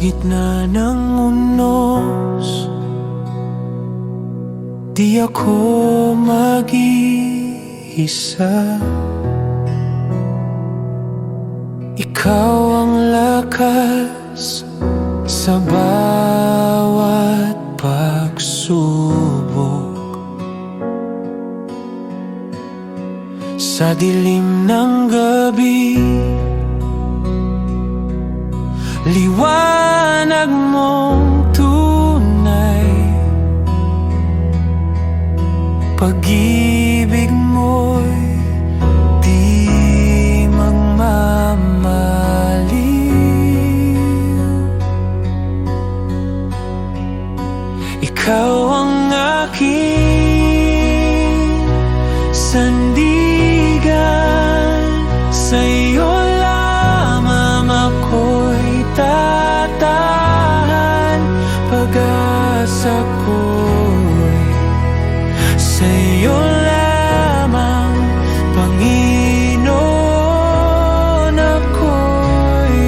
gitna ng unos, di ako mag-iisa. Ikaw ang lakas sa bawat pagsubok. Sa dilim ng gabi, liwanag mong tunay. Pag-ibig mo'y di magmamaliw. Ikaw ang aking sandigan, sa'yo lamang ako'y tatahan. Pag-asa ko'y sa'yo lamang, Panginoon. Ako'y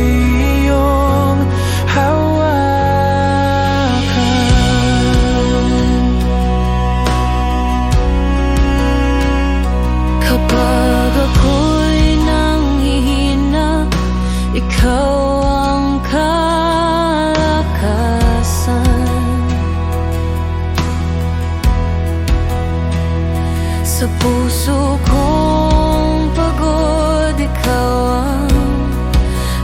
iyong hawakan. Kapag ako'y nanghihina, ikaw ang kalakasan. Sa puso kong pagod, ikaw ang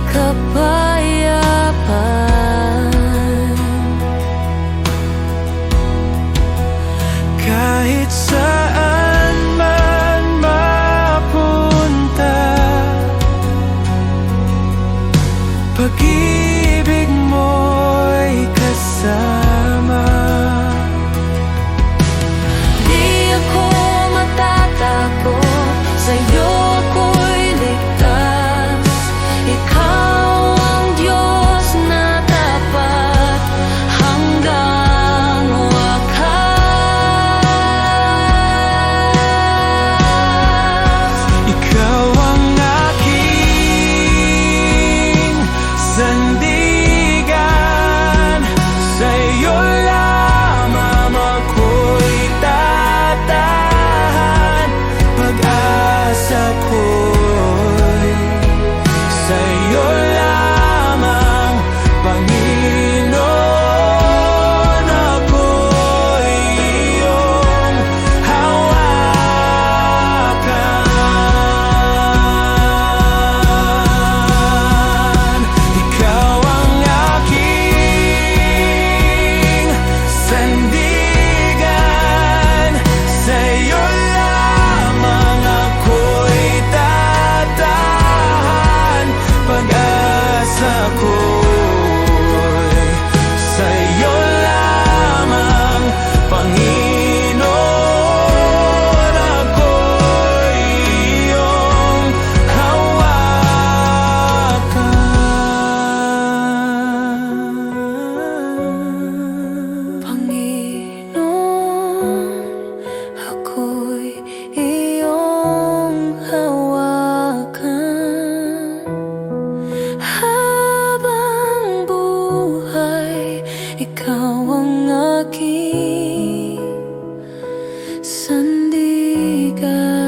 kapayapaan. Kahit saan man mapunta, pag-ibig mo'y kasama. Di ako matatakot, sa'yo ako'y ligtas. Ikaw ang Diyos na tapat hanggang wakas. Ikaw ang aking sandigan, sa'yo lamang ako'y tatahan. Pag-asa ko'y sa'yo lamang, Panginoon. Ako'y iyong hawakan. Ikaw ang aking sandigan, sa'yo lamang ako'y tatahan. Pag-asa ko'y sa'yo lamang, Panginoon. Ako'y iyong hawakan. Panginoon, ako'y iyong hawakan. Habang buhay, ikaw ang aking sandigan.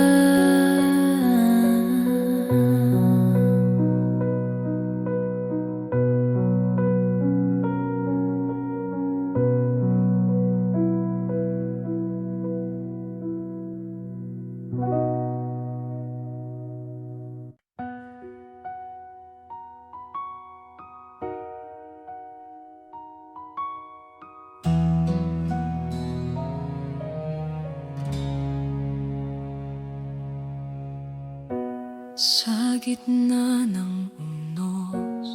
Sa gitna ng unos,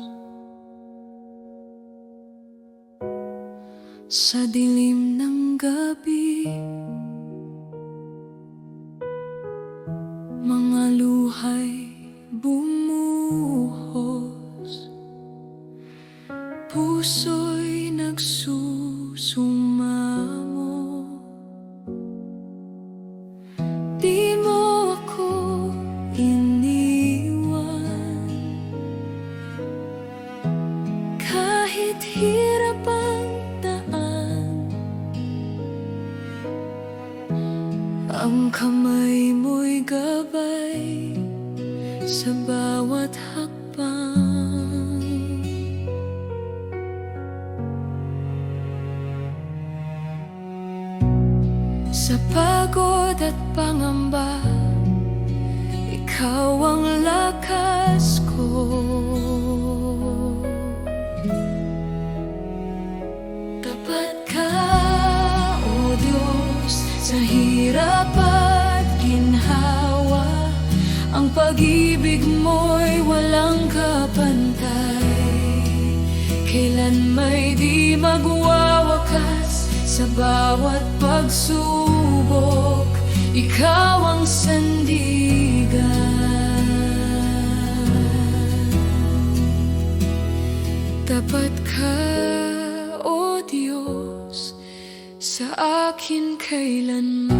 sa dilim ng gabi, mga luha'y bumuhos, puso'y nagsusumamo. Di mo ako iniwan, kahit Ang kamay mo'y gabay sa bawat hakbang. Sa pagod at pangamba, ikaw ang lakas ko. Tapat ka, O Diyos, sa hirap at ginhawa. Ang pag-ibig mo'y walang kapantay. Kailan may di magwawakas sa bawat pagsubok. Ikaw ang sandigan. Tapat ka, O Diyos, sa akin kailanman.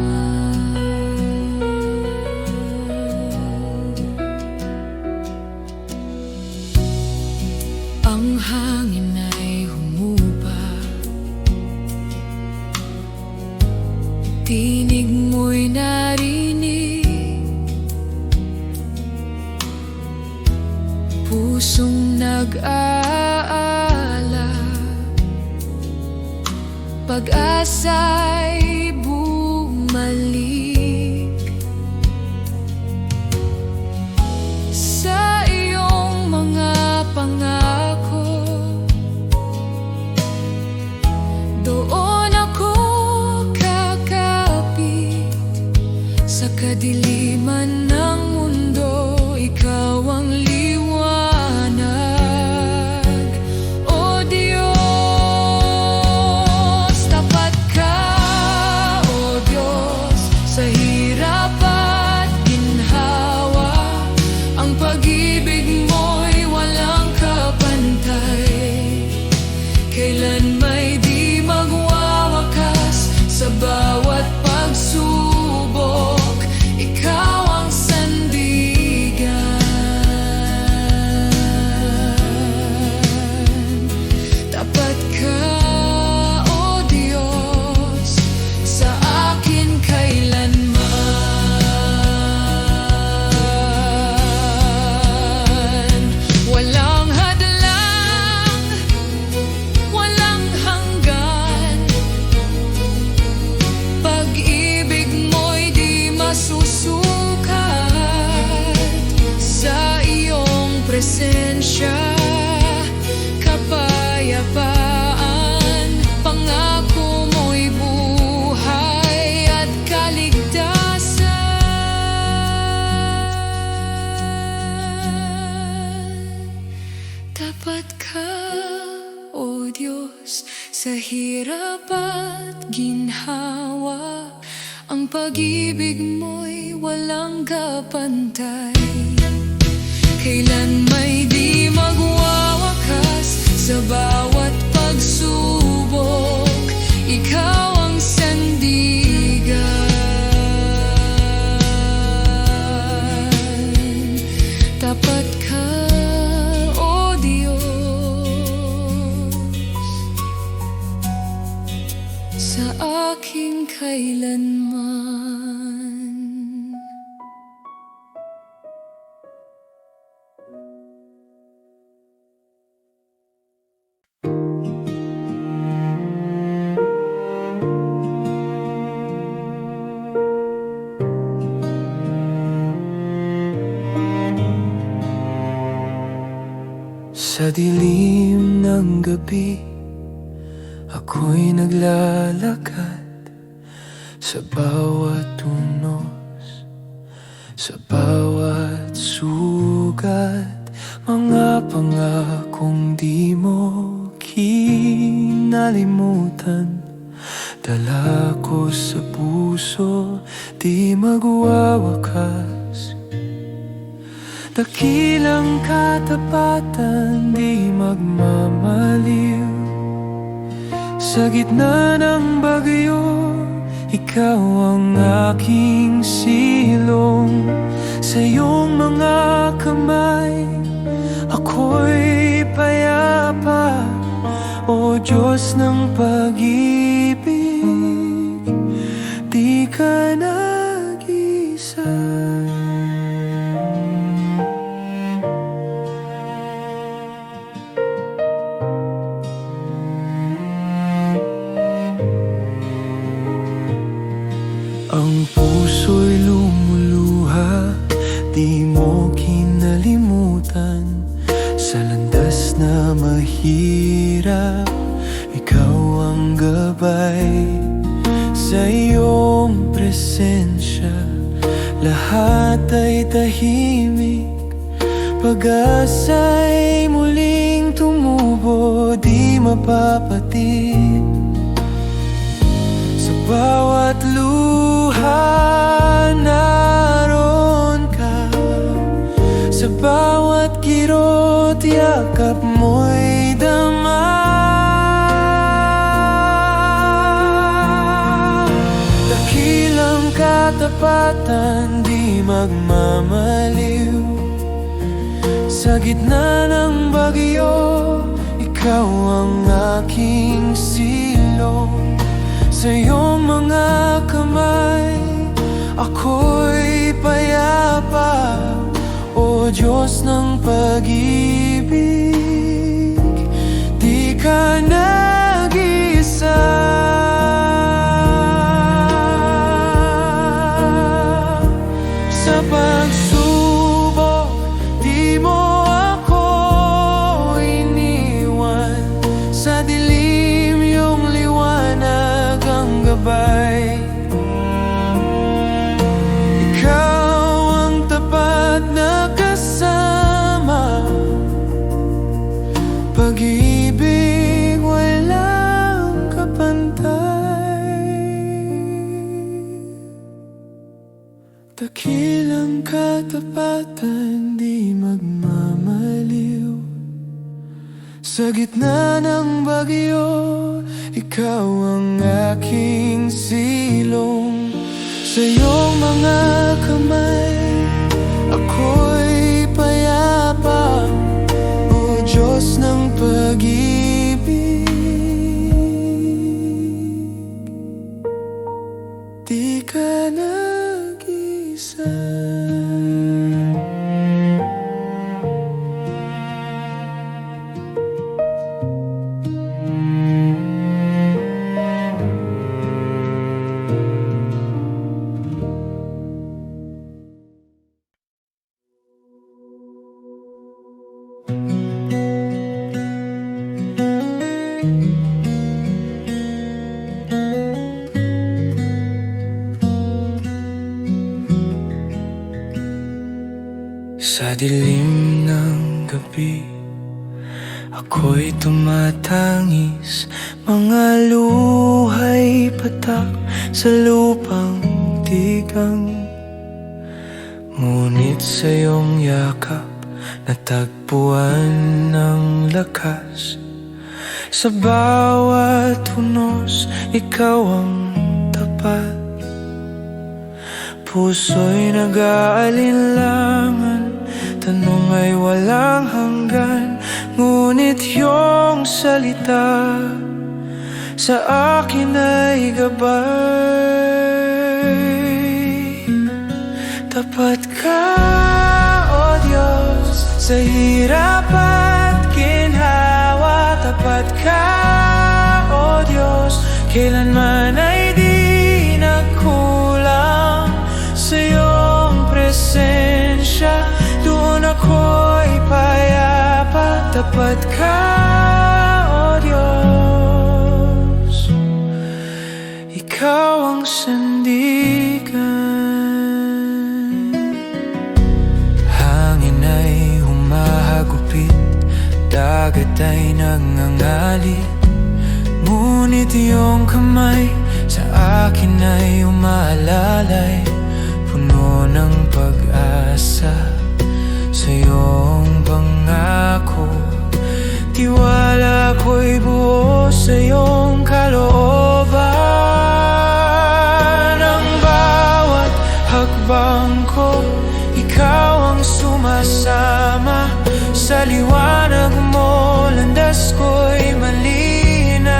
Ang hangin ay humupa, tinig mo'y narinig, pusong nag-aala, pag-asa'y bumalik. Sa iyong mga pangako, doon ako kakapit. Sa kadiliman ng mundo, ikaw ang liwanag. O Diyos, tapat ka, O Diyos, sa hirap at ginhawa. Ang pag-ibig mo'y walang kapantay. Kailan may di magwawakas sa bawat pagsubok. Ikaw ang sandigan. Tapat ka, O Diyos, sa akin kailanman. Walang hadlang, walang hanggan. Pag-ibig mo'y di masusukat. Sa iyong presensya, kapayapaan. Pangako mo'y buhay at kaligtasan. Tapat ka, O Diyos, sa hirap at ginhawa. Ang pag-ibig mo'y walang kapantay. Kailan may di magwawakas sa bawat pagsubok. Ikaw ang sandigan. Tapat ka, O Diyos, sa aking kailanman. Sa dilim ng gabi, ako'y naglalakad. Sa bawat tunos, sa bawat sugat, mga pangakong di mo kinalimutan. Dala ko sa puso, di magwawakas. Dakilang katapatan, di magmamaliw. Sa gitna ng bagyo, ikaw ang aking silong. Sa iyong mga kamay, ako'y payapa. O Diyos ng pag-ibig, di ka na Ang puso'y lumuluha, di mo kinalimutan. Sa landas na mahirap, ikaw ang gabay. Sa iyong presensya, lahat ay tahimik. Pag-asa'y muling tumubo, di mapapatid. Sa bawat luha, naroon ka. Sa bawat kirot, yakap mo'y dama. Dakilang katapatan, di magmamaliw. Sa gitna ng bagyo, ikaw ang aking silong. Sa iyong mga kamay, ako'y payapa. O Diyos ng pag-ibig, di ka nag-isa. Sa pagsubok, di mo ako iniwan. Sa dilim, yung liwanag ang gabay. Ikaw ang tapat na kasama. Pag-ibig walang kapantay. Dakilang katapatan, di magmamaliw. Sa gitna ng bagyo, ikaw ang aking silong. Sa iyong mga kamay, ako'y payapa. O Diyos ng pag-ibig, di ka nag-isa. Sa dilim ng gabi, ako'y tumatangis. Mga luha'y patak sa lupang tigang. Ngunit sa iyong yakap, natagpuan ng lakas. Sa bawat hunos, ikaw ang tapat. Puso'y nag-aalinlangan, tanong ay walang hanggan. Ngunit iyong salita sa akin ay gabay. Tapat ka, O Diyos, sa hirap at ginhawa. Tapat ka, O Diyos, kailanman ay di nagkulang. Sa iyong presensya, doon ako'y payapa. Tapat ka, O Diyos, ikaw ang sandigan. Hangin ay humahagupit, dagat ay nangangalit. Ngunit iyong kamay sa akin ay umaalalay. Puno ng pag-asa sa iyong pangako. Tiwala ko'y buo sa iyong kalooban. Ang bawat hakbang ko, ikaw ang sumasama. Sa liwanag mo, landas ko'y malinaw.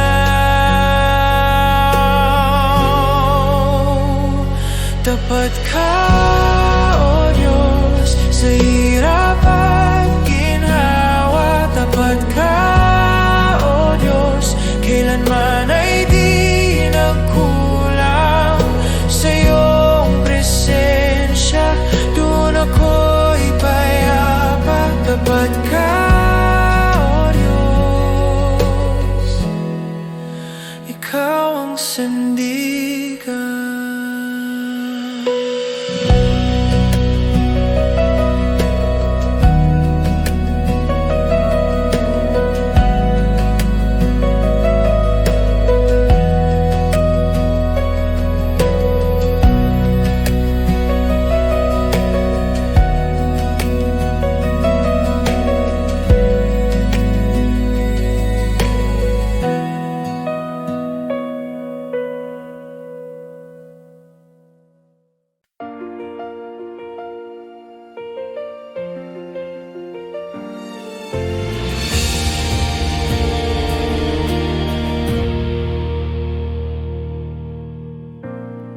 Tapat ka, O Diyos, sa hirap at ginhawa. Tapat ka, O Diyos, kailanman ay di nagkulang. Sa iyo ikaw ang sandigan.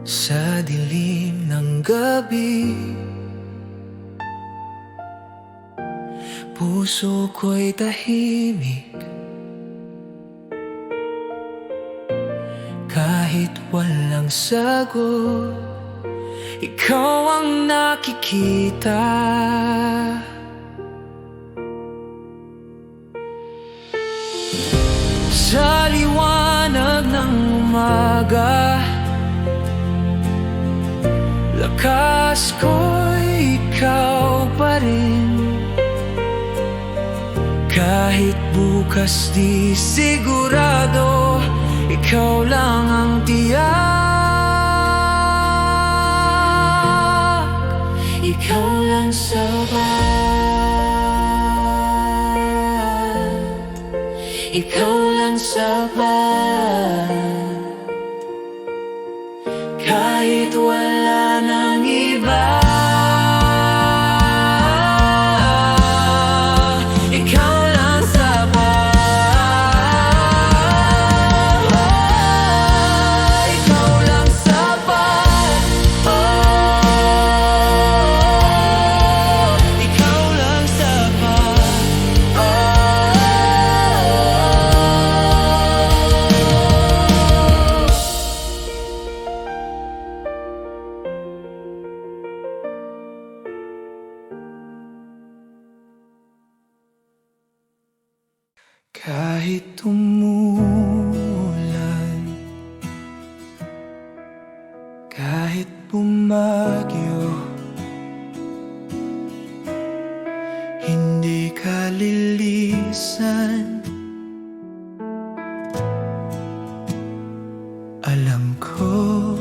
Sa dilim ng gabi, puso ko'y tahimik. Kahit walang sagot, ikaw ang nakikita. Sa liwanag ng umaga, lakas ko'y ikaw pa rin. Kahit bukas di sigurado, ikaw lang ang tiyak. Ikaw lang sapat. Ikaw lang sapat. Kahit wala nang iba, ikaw lang sapat. Ikaw lang sapat. Ikaw lang sapat. Kahit umulan, kahit bumagyo, hindi ka lilisan. Alam ko,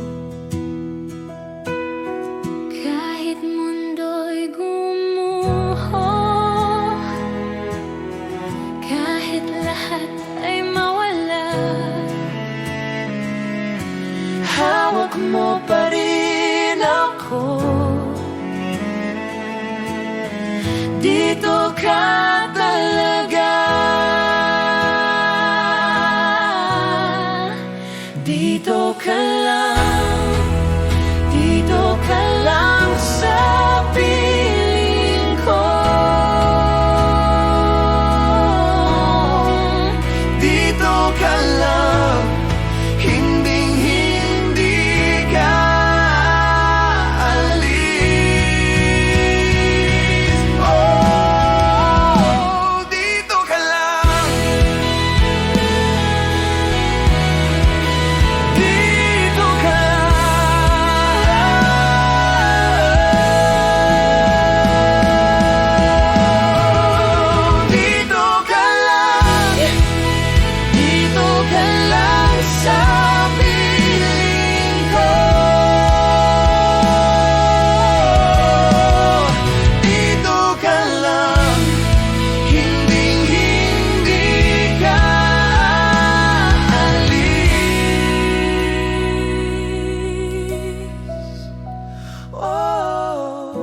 Kahit mundo'y gumuho, kahit lahat ay mawala, hawak mo pa rin ako. Dito ka talaga. Dito ka lang. Dito ka lang sa piling ko. Dito ka lang. Hinding-hindi ka alis. Oh, dito ka lang. Dito ka lang. Dito ka lang. Dito ka lang sa piling ko. Dito ka lang. Hinding-hindi ka alis. Oh,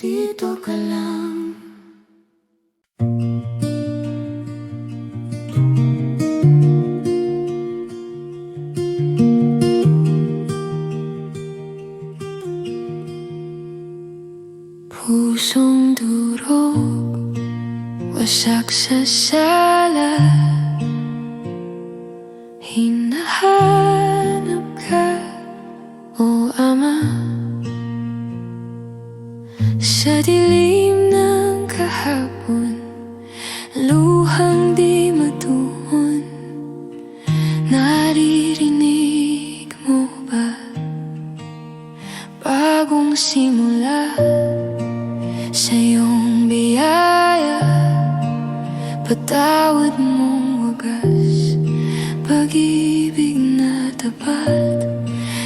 dito ka lang. pusong durog, wasak sa sala. Hinahanap ka, o Ama, sa dilim ng kahapon. Patawad mong wagas, pag-ibig na tapat,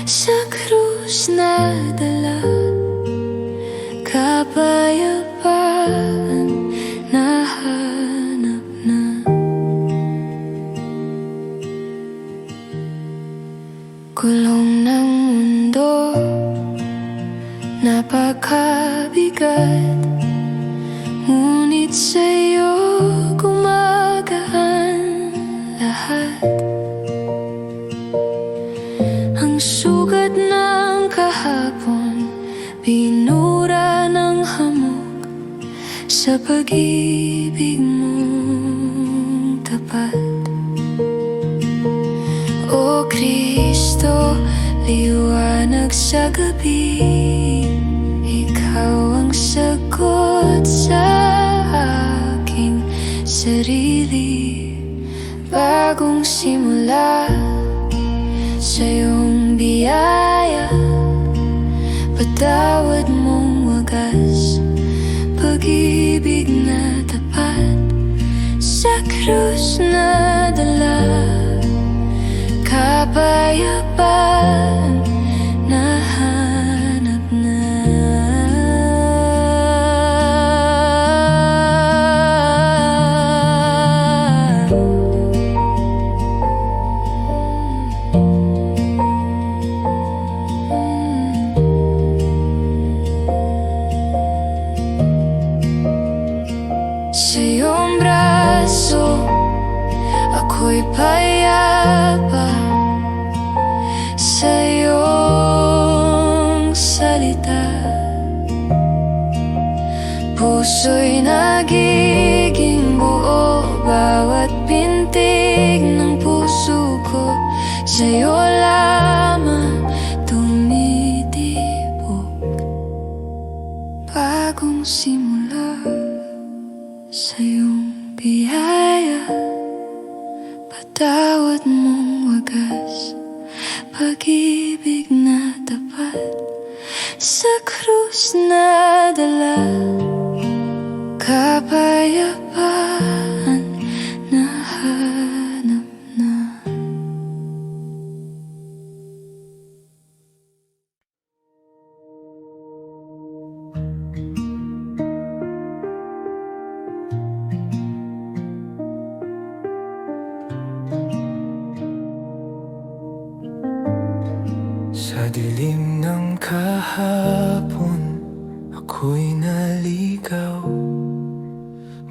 sa krus na dala, kapayapaan nahanap na. Kulong ng mundo, napakabigat, ngunit sa'yo gumagaan lahat. Ang sugat ng kahapon, binura ng hamog, sa pag-ibig mong tapat. O Kristo, liwanag sa gabi, ikaw ang sagot sa aking sarili. Bagong simula sa iyong biyaya, patawad mong wagas, pag-ibig na tapat, sa krus na dala, kapayapaan nahanap na. Sa iyong braso, ako'y payapa, sa iyong salita, puso'y nagiging buo, bawat pintig ng puso ko sa'yo lamang tumitibok. Bagong simula sa iyong biyaya, patawad mong wagas, pag-ibig na tapat, sa krus na dala, kapayapaan nahanap na. Sa dilim ng kahapon, ako'y naligaw,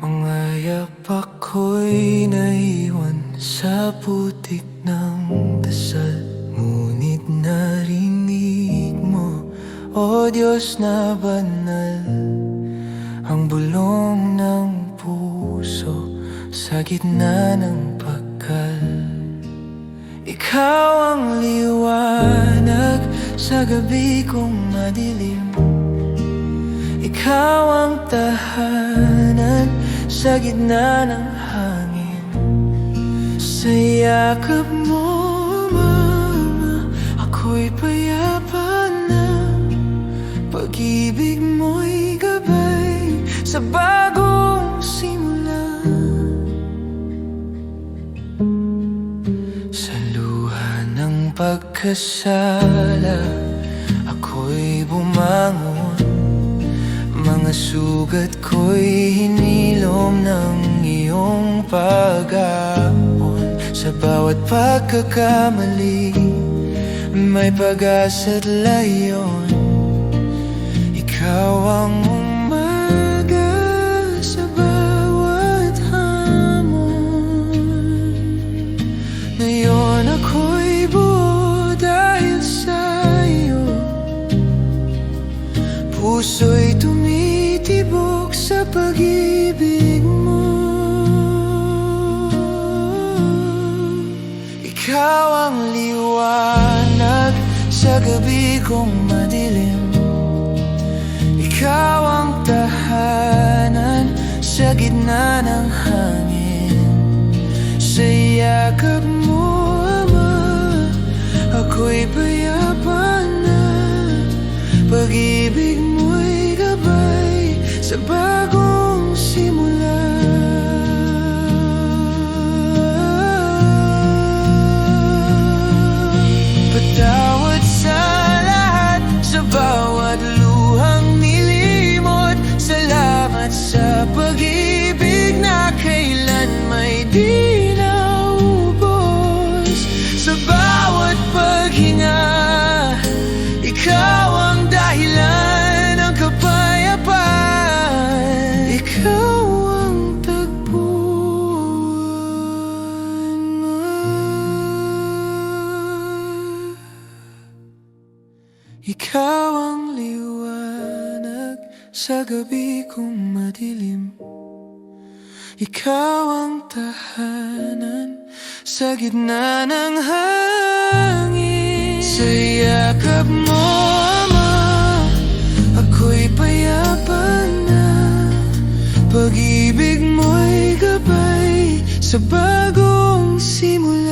mga yapak ko'y naiwan sa putik ng dasal. Ngunit narinig mo, O Diyos na banal, ang bulong ng puso sa gitna ng pagkal. Ikaw ang liwanag sa gabi kong madilim, ikaw ang tahanan sa gitna ng hangin. Sa yakap mo, Mama, ako'y payapa na, pag-ibig mo'y gabay sa bagong simula. Sa luha ng pagkasala, ako'y bumangon, mga sugat ko'y hinilom ng iyong pag-aon. Sa bawat pagkakamali, may pag-asa't layon. Ikaw ang umaga sa bawat hamon. Ngayon ako'y buo dahil sa'yo, puso'y tumitibok sa pag-ibig mo. Ikaw ang liwanag sa gabi kong madilim, ikaw ang tahanan sa gitna ng hangin. Sa yakap mo, Ama, ako'y payapa na, pag-ibig mo'y gabay sa bagong simula. Ikaw ang liwanag sa gabi kong madilim. Ikaw ang tahanan sa gitna ng hangin. Sa yakap mo, Ama, ako'y payapa na. Pag-ibig mo'y gabay sa bagong simula.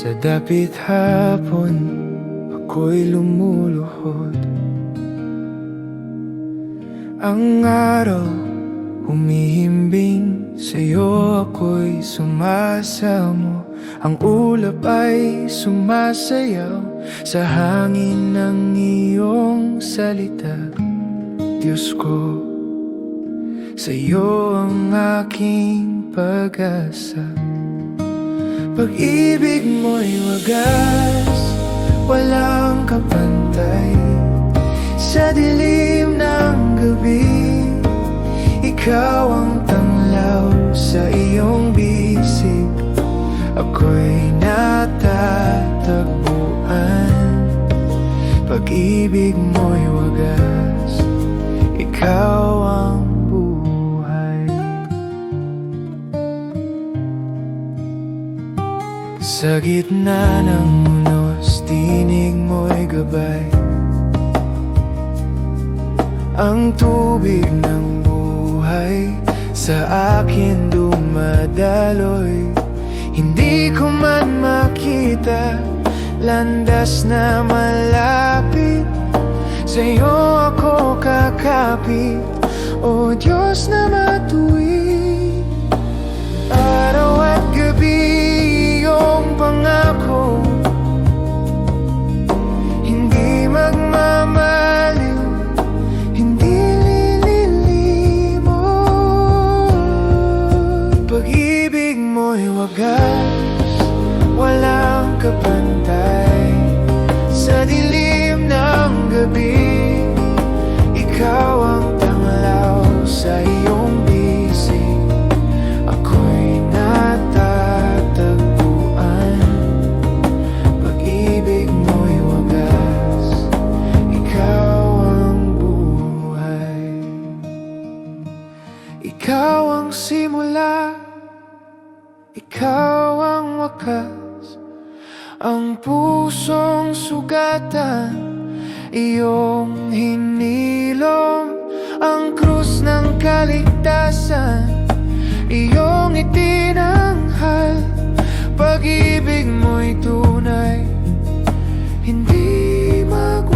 Sa dapit hapon, ako'y lumuluhod. Ang araw humihimbing, sa'yo ako'y sumasamo. Ang ulap ay sumasayaw sa hangin ng iyong salita. Diyos ko, sa'yo ang aking pag-asa. Pag-ibig mo'y wagas, walang kapantay. Sa dilim ng gabi, ikaw ang tanglaw sa iyong bisig. Ako'y natatagpuan. Pag-ibig mo'y wagas, ikaw ang buhay. Sa gitna ng unos, tinig mo'y gabay. Ang tubig ng buhay sa akin dumadaloy. Hindi ko man makita landas na malapit, sa'yo ako kakapit, o Diyos na matuwid. Araw at gabi iyong pangako, hindi magmamaliw, hindi lilimot. Pag-ibig mo'y wagas, walang kapantay. Sa dilim ng gabi, ikaw ang tanglaw sa iyong bisig. Ako'y natatagpuan. Pag-ibig mo'y wagas, ikaw ang buhay. Ikaw ang simula, ikaw ang wakas. Ang pusong sugatan, iyong hinilom. Ang krus ng kaligtasan, iyong itinanghal. Pag-ibig mo'y tunay, hindi magwawakas.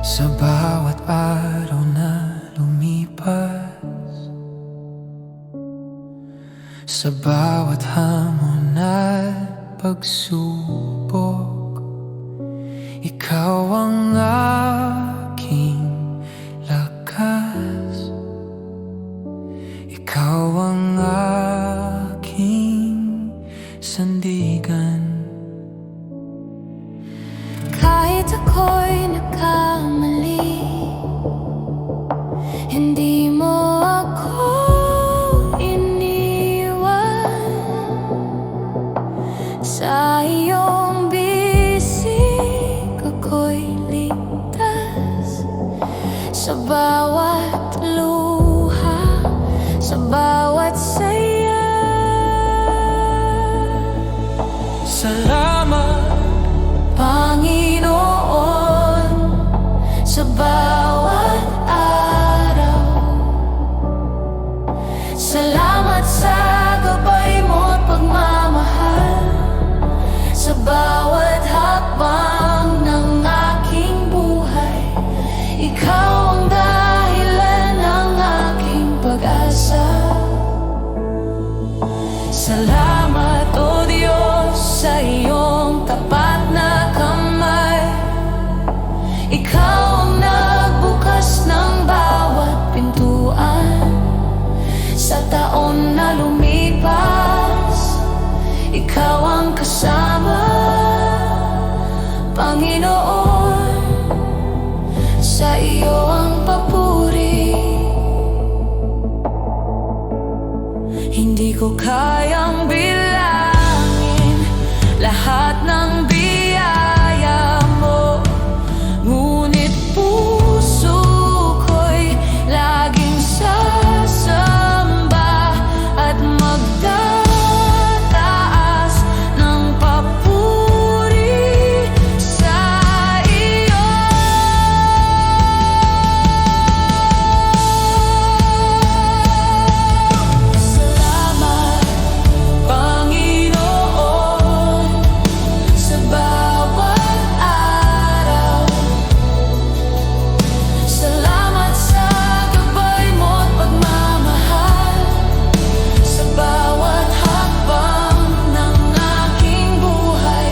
Sa bawat araw na lumipas, sa bawat hamon at pagsubok, ikaw ang aking lakas. Ikaw ang aking sandigan. Kahit ako'y nagkamali, hindi mo ako iniwan. Sa iyong bisig ako'y ligtas. Sa bawat luha, sa bawat saya. Salamat, Panginoon, sa bawat araw. tapat na kamay. Ikaw ang nagbukas ng bawat pintuan sa taon na lumipas. Ikaw ang kasama, Panginoon, sa iyo ang papuri. Hindi ko kayang bilangin lahat ng biyaya mo, ngunit puso ko'y laging sasamba at magtataas ng papuri sa iyo. Salamat, Panginoon, sa bawat araw. Salamat sa gabay mo't pagmamahal sa bawat hakbang ng aking buhay.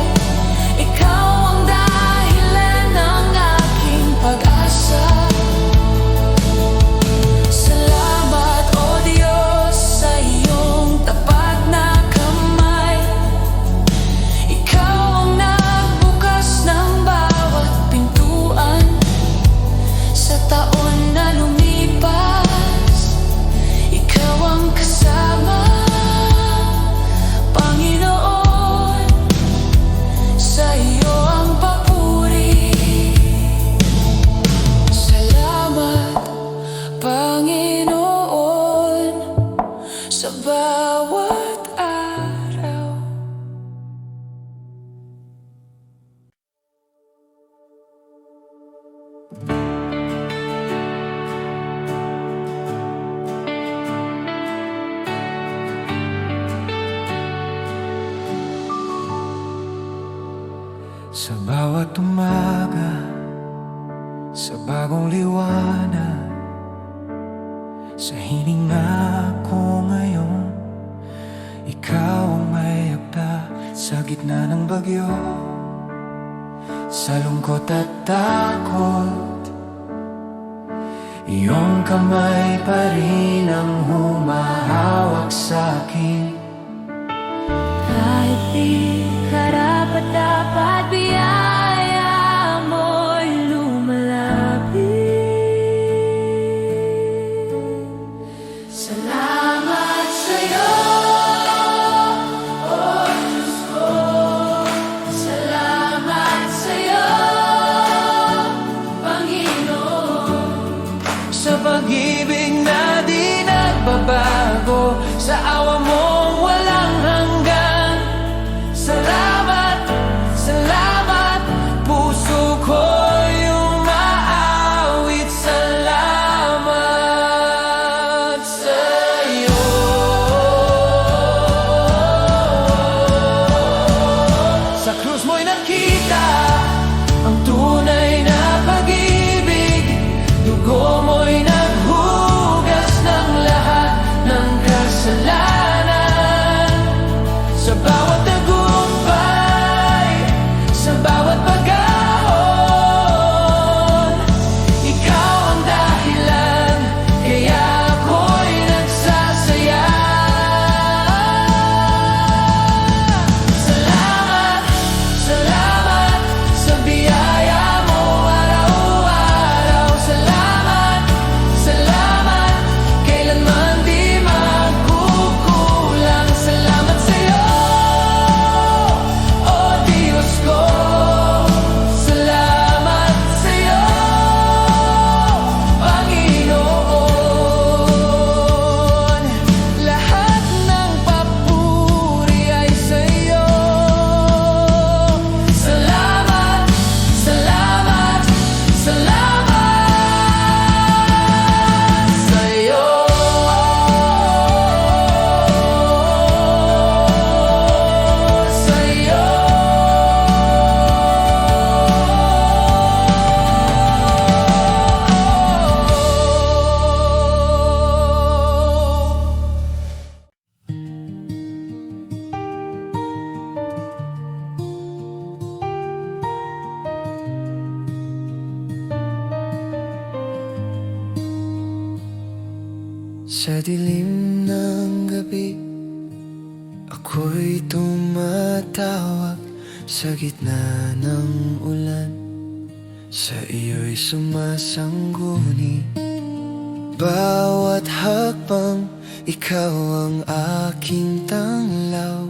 Ikaw ang dahilan ng aking pag-asa. Salamat, O Diyos, sa iyong tapat na kamay. Ikaw ang nagbukas ng bawat pintuan sa taon na lumipas. Ikaw ang kasama, Panginoon, sa iyo ang papuri. Salamat, Panginoon, sa bawat araw. Sa bawat umaga, sa bagong liwanag, sa hininga ko ngayon, ikaw ang may akda sa gitna ng bagyo, sa lungkot at takot. Iyong kamay pa rin ang humahawak sa akin. Kahit di karapat-dapat, biyaya mo'y lumalapit. Salamat sa'yo, O Diyos ko. Salamat sa'yo, Panginoon, Sa pag-ibig na di nagbabago, sa awa mong walang hanggan. Salamat, salamat, puso ko'y umaawit. Salamat sa'yo. Sa krus mo'y nakita ang tunay na pag-ibig. Dugo mo'y naghugas ng lahat ng kasalanan. Sa bawat tagumpay, sa bawat pag-ahon, ikaw ang dahilan, kaya ako'y nagsasaya. Salamat, salamat sa biyaya mo. Sa dilim ng gabi, ako'y tumatawag sa gitna ng ulan. Sa iyo'y sumasangguni, bawat hakbang ikaw ang aking tanglaw.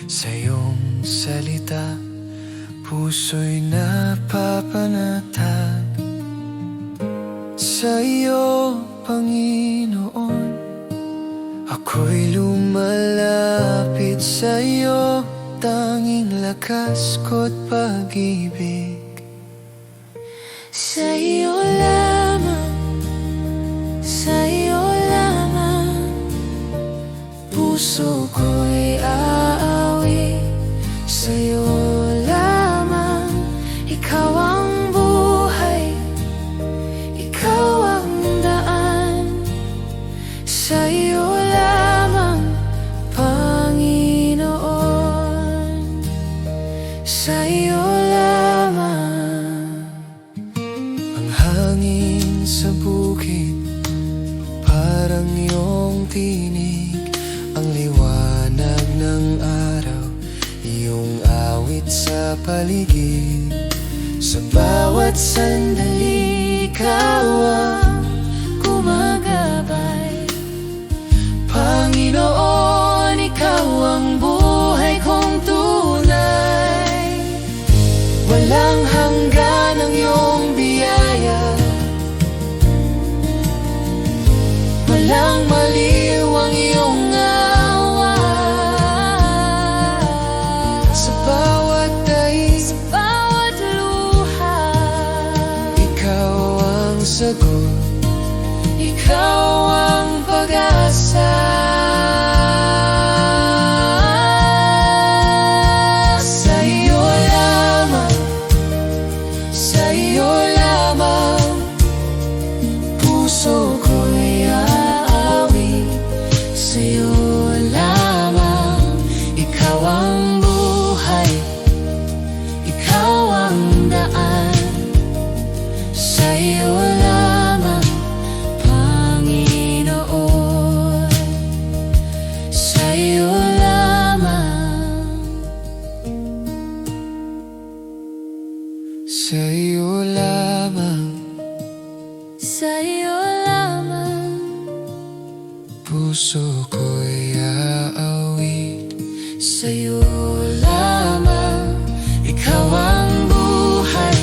Sa iyong salita, puso'y napapanatag. Sa iyo, Panginoon, ako'y lumalapit sa iyo. Tanging lakas ko't pag-ibig Sa iyo lamang, sa iyo lamang, puso ko'y aawi. Sa iyo lamang, ikaw ang buhay, ikaw ang daan. Sa iyo lamang, Panginoon, sa iyo lamang. ang hangin sa bukid, parang iyong tinig. Ang liwanag ng araw, iyong awit sa paligid. Sa bawat sandali, ikaw ang gumagabay. Panginoon, ikaw ang buhay kong tunay. Walang hanggan ang iyong biyaya, walang maliw ang iyong awa. Sa bawat daig, Sa bawat luha, ikaw ang sagot, ikaw ang pag-asa. sa iyo lamang, sa iyo lamang, puso ko'y aawi. Sa iyo lamang, Ikaw ang buhay, ikaw ang daan. Sa iyo lamang, Panginoon, sa iyo lamang. sa iyo lamang, Sa iyo lamang, puso ko'y aawi. sa iyo lamang, ikaw ang buhay,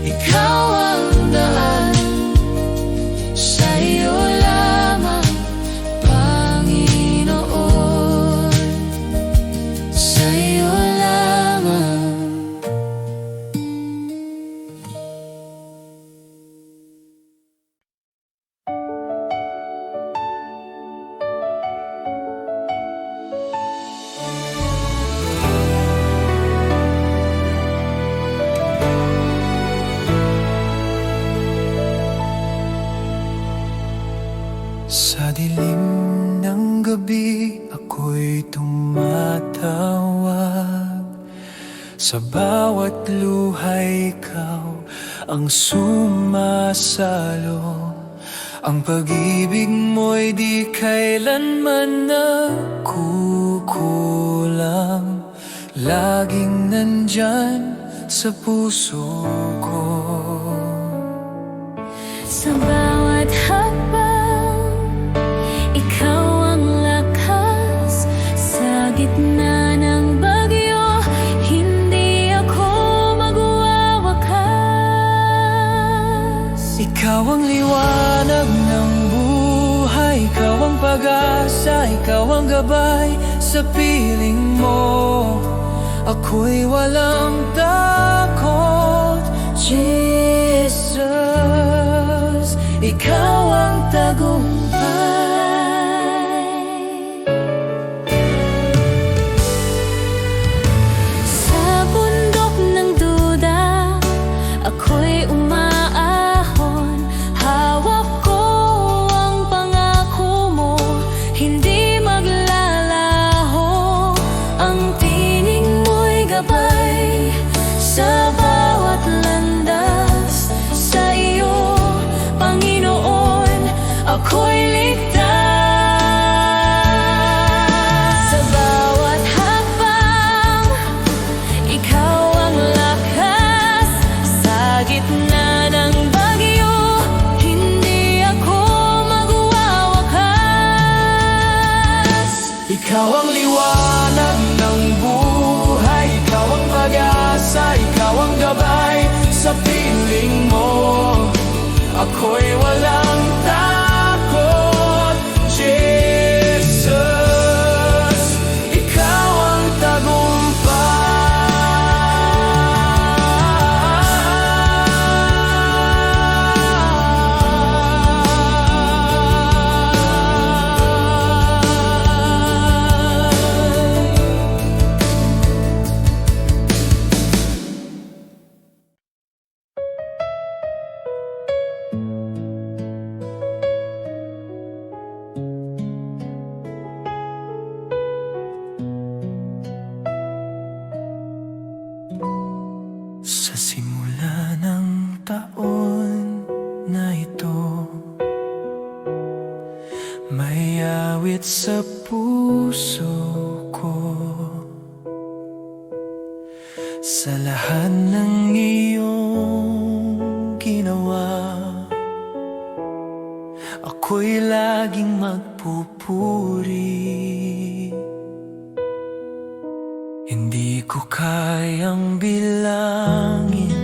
ikaw ang daan. Sa iyo lamang, Panginoon, sa iyo lamang. Sa dilim ng gabi, ako'y tumatawag. Sa bawat luhay, ikaw ang sumasalo. Ang pag-ibig mo'y di kailanman nagkukulang. Laging nandyan sa puso ko. Sa bawat hakbang, ikaw ang lakas. Sa gitna ng bagyo, hindi ako magwawakas. Ikaw ang liwanag ng buhay, ikaw ang pag-asa, ikaw ang gabay. Sa piling mo, ako'y walang takot. Jesus, ikaw ang tagumpay. Sa bundok ng duda, ako'y umaahon. Hawak ko ang pangako mo, hindi maglalaho. Ang tinig mo'y gabay gabay sa piling mo. Ako'y walang takot, Jesus. Ikaw ang sa simula ng taon na ito, may awit sa puso ko. Sa lahat ng iyong ginawa, ako'y laging magpupuri. Hindi ko kayang bilangin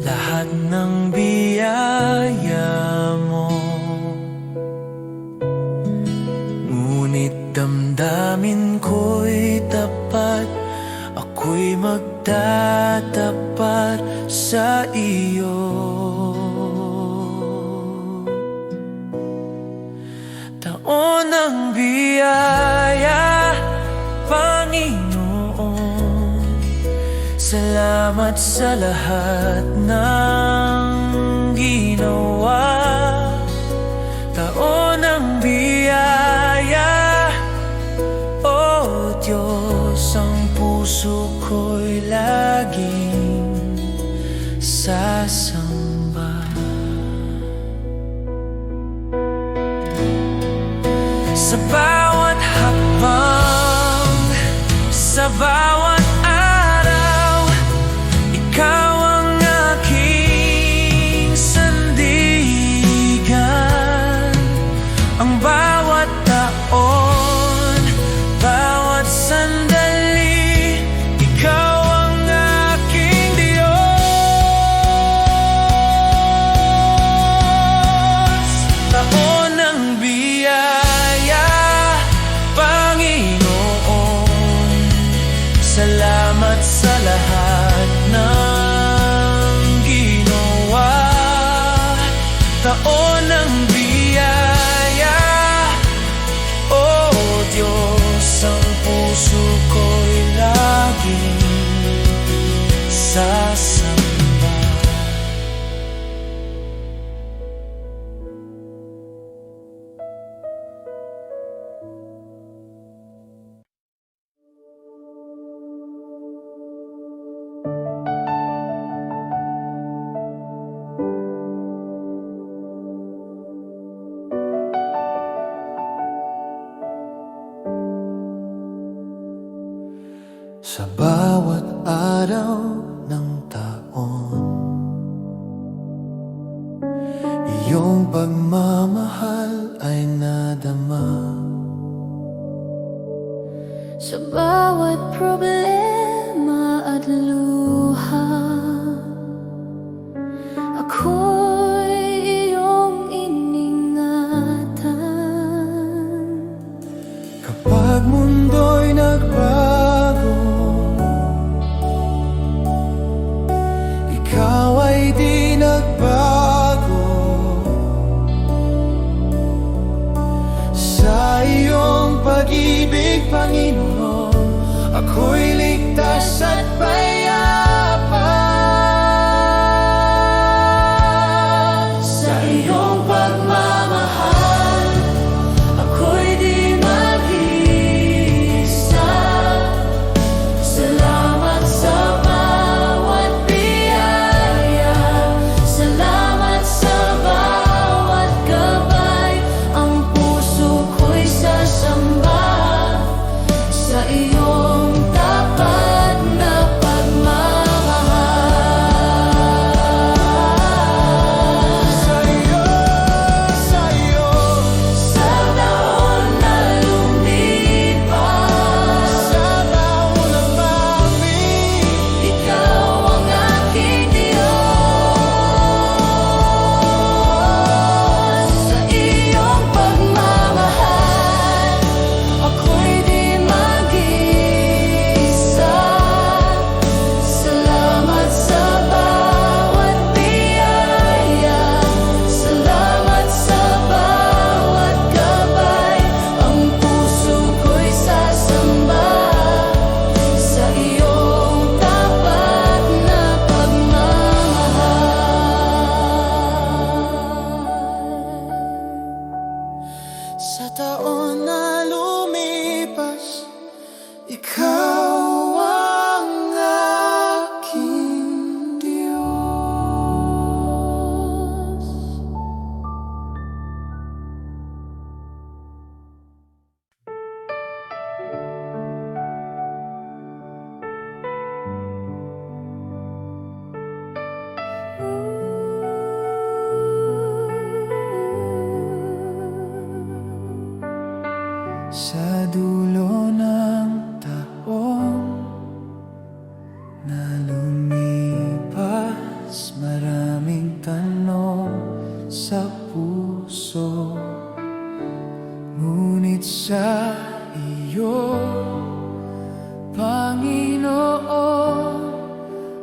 lahat ng biyaya mo, ngunit damdamin ko'y tapat. Ako'y magtatapat sa iyo. Taon ng biyaya, Panginoon. Salamat sa lahat ng ginawa. Taon ng biyaya, O Diyos, ang puso ko'y laging sasamba. Sa bawat hakbang, sa bawat araw, ikaw ang aking sandigan. Ang bawat taon, bawat sandali, ikaw ang aking Diyos. Taon ng biyaya, Panginoon. Salamat sa lahat ng ginawa. Taon ng biyaya, O Diyos, ang puso ko'y laging sasamba. Sa bawat araw ng taon, iyong pagmamahal ay nadama. Sa bawat problema at luha, ako'y iyong iningatan. Kapag mundo'y nagbago, ikaw ay di nagbago. Sa iyong pag-ibig, Panginoon, ako'y ligtas at payapa. Sa iyong pagmamahal, ako'y di mag-isa. Salamat sa bawat biyaya, salamat sa bawat gabay. Ang puso ko'y sasamba sa iyong tapat na pagmamahal. Sa iyo, sa taon na lumipas, sa taon ng ikaw ang aking Diyos. Sa dulo ng taong na lumipas, maraming tanong sa puso. Ngunit sa iyo, Panginoon,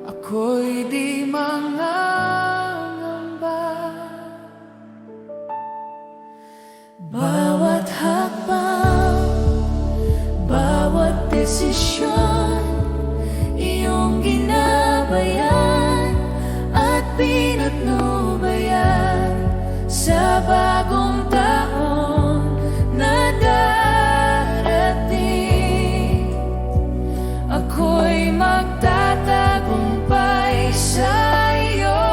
ako'y di mangangamba. Bawat hakbang, bawat desisyon, iyong ginabayan at pinatnubayan. Sa bagong taon na darating, ako'y magtatagumpay sa iyo.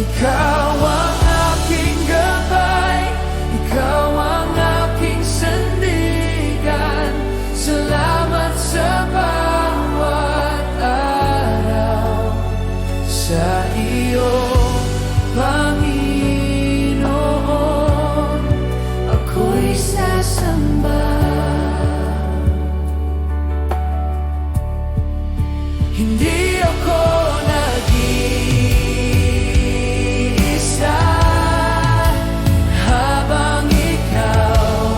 Ikaw ang aking gabay, ikaw ang aking sandigan. Salamat sa bawat araw. Sa iyo, Panginoon, ako'y sasamba. Hindi ako nag-iisa habang ikaw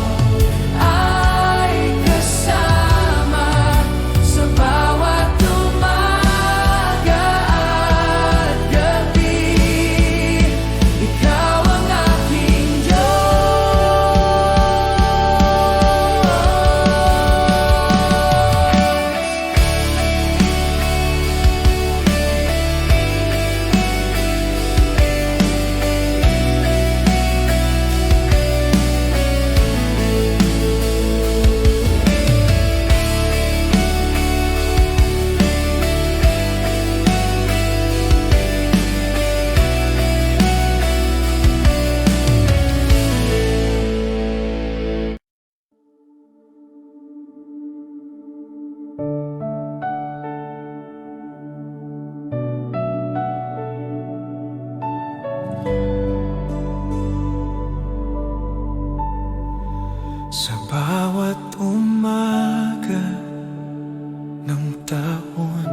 ay kasama sa bawat umaga at gabi. Ikaw ang aking Diyos. Sa bawat umaga ng taon,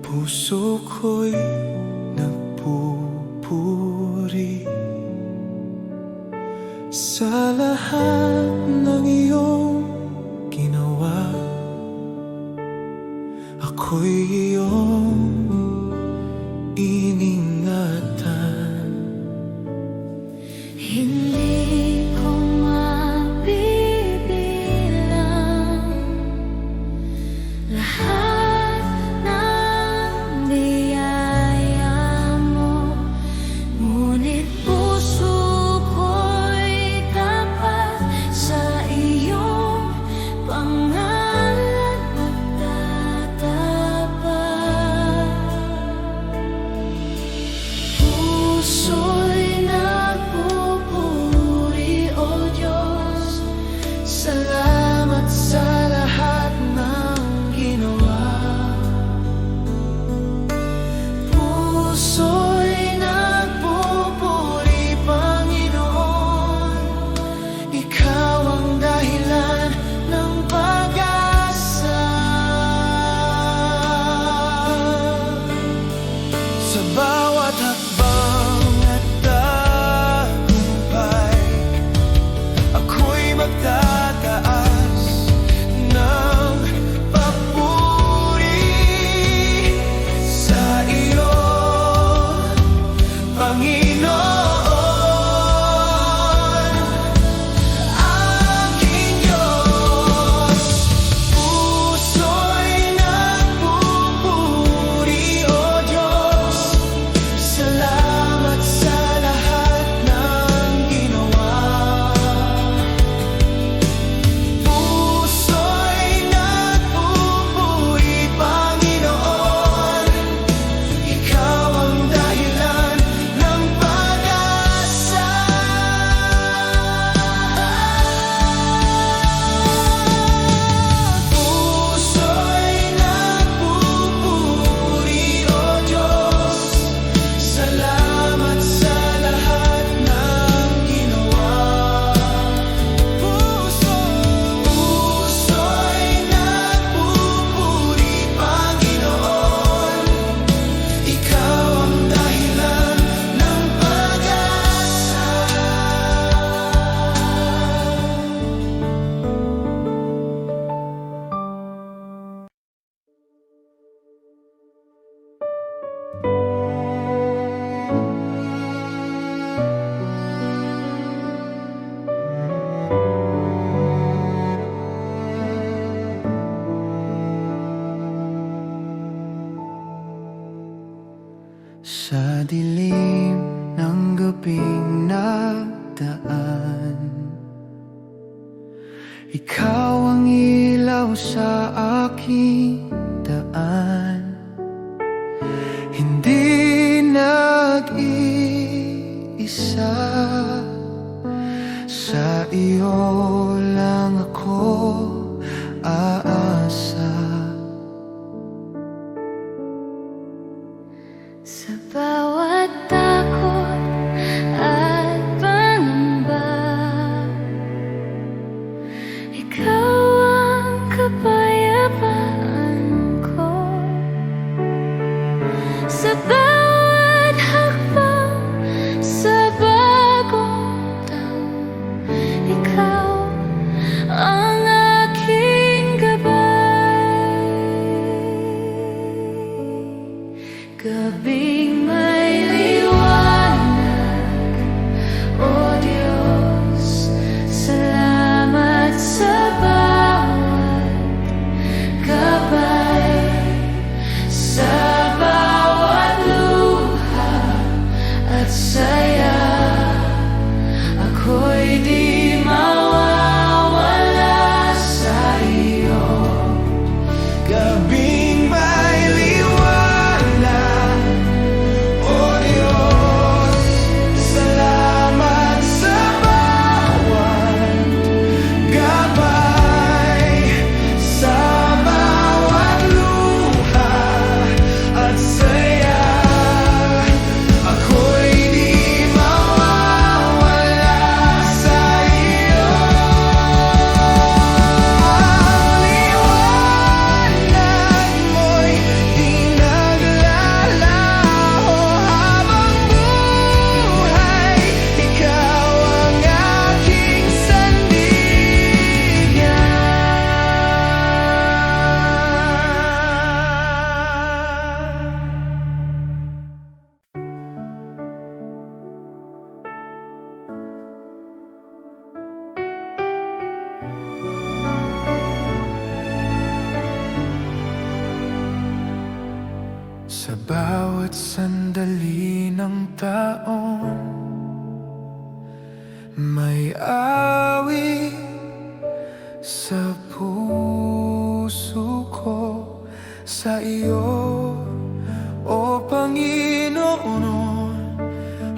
puso ko'y nagpupuri sa lahat ng iyong ginawa. Ako'y iyong iningatan. Hindi ko mabibilang lahat ng biyaya mo, ngunit puso ko'y tapat sa iyong pangalan magtatapat. Ikaw ang ilaw sa aking daan, hindi nag-iisa. Sa iyo lang ako aasa. Sa bawat takot at pangamba, ikaw ang kapayapaan ko. Sa bawat hakbang, sa bagong taon, ikaw ang aking gabay. Gabing may liwanag, O Diyos, salamat sa bawat gabay, sa bawat luha at saya. Ako'y di mawawala sa iyo. Gabing may liwanag, O Diyos, salamat sa bawat gabay, sa bawat luha at saya. Ako'y di mawawala sa iyo. Ang liwanag mo'y di naglalaho habang buhay. Ikaw ang aking sandigan. Sa bawat sandali ng taon, may awit sa puso ko. Sa iyo, O Panginoon,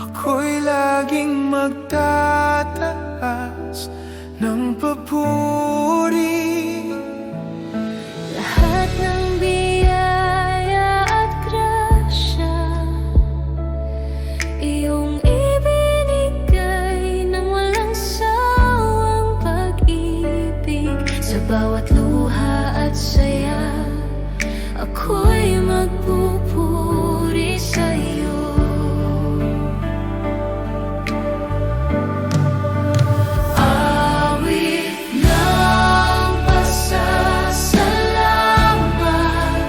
ako'y laging magtataas ng papuri. Lahat ng biyaya at grasya, iyong ibinigay ng walang sawang pag-ibig. Sa bawat luha at saya, ako'y magpupuri sa iyo. Awit ng pasasalamat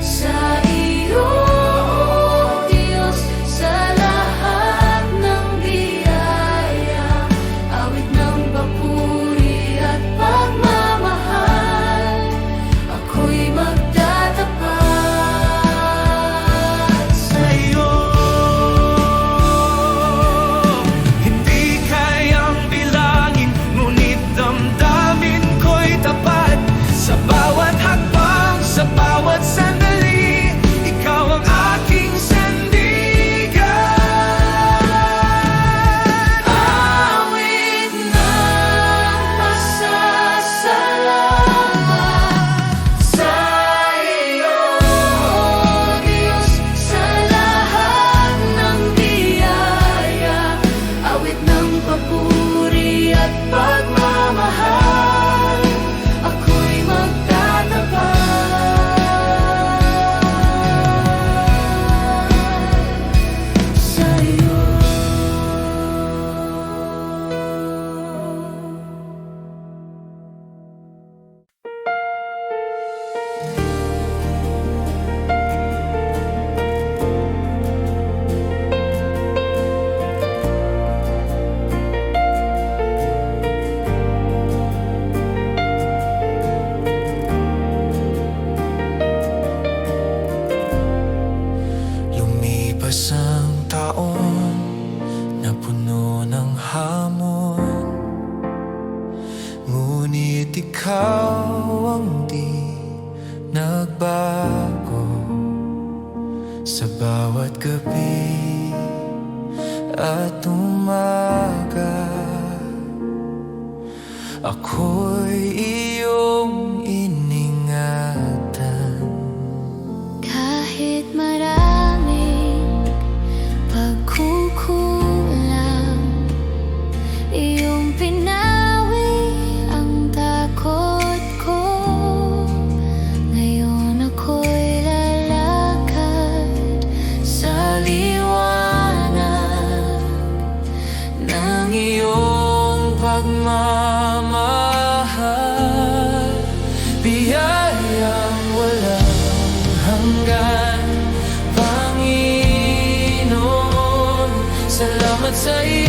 sa iyo, O Diyos, sa lahat ng biyaya. Awit ng papuri at pagmamahal, ako'y magtatapat. ikaw ang di nagbago sa bawat gabi at umaga. Ako'y iyong iningatan. Kahit maraming pagkukulang, iyong pinawi ang takot ko. Ngayon ako'y lalakad sa liwanag ng iyong pagmamahal. Biyayang walang hanggan, Panginoon. Salamat sa iyo.